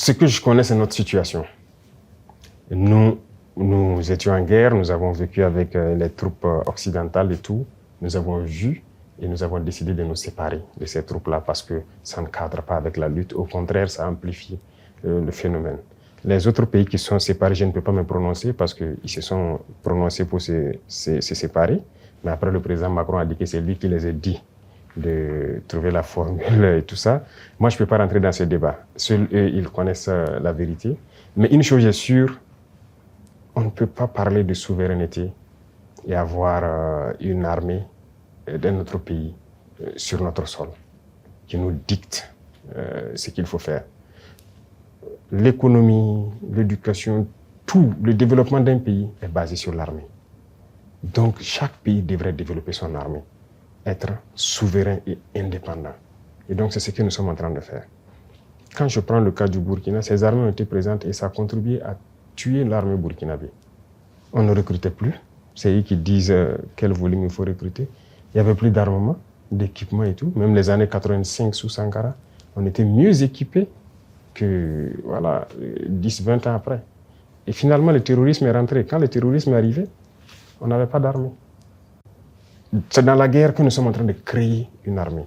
Ce que je connais, c'est notre situation. Nous étions en guerre, nous avons vécu avec les troupes occidentales et tout. Nous avons vu et nous avons décidé de nous séparer de ces troupes-là parce que ça ne cadre pas avec la lutte. Au contraire, ça amplifie le phénomène. Les autres pays qui sont séparés, je ne peux pas me prononcer parce qu'ils se sont prononcés pour se séparer. Mais après, le président Macron a dit que c'est lui qui les a dit de trouver la formule et tout ça. Moi, je ne peux pas rentrer dans ce débat. Seuls eux, ils connaissent la vérité. Mais une chose est sûre, on ne peut pas parler de souveraineté et avoir une armée d'un autre pays sur notre sol qui nous dicte ce qu'il faut faire. L'économie, l'éducation, tout le développement d'un pays est basé sur l'armée. Donc, chaque pays devrait développer son armée, être souverain et indépendant. Et donc, c'est ce que nous sommes en train de faire. Quand je prends le cas du Burkina, ces armées ont été présentes et ça a contribué à tuer l'armée burkinabé. On ne recrutait plus. C'est eux qui disent quel volume il faut recruter. Il n'y avait plus d'armement, d'équipement et tout. Même les années 85 sous Sankara, on était mieux équipés que 10-20 ans après. Et finalement, le terrorisme est rentré. Quand le terrorisme est arrivé, on n'avait pas d'armée. C'est dans la guerre que nous sommes en train de créer une armée.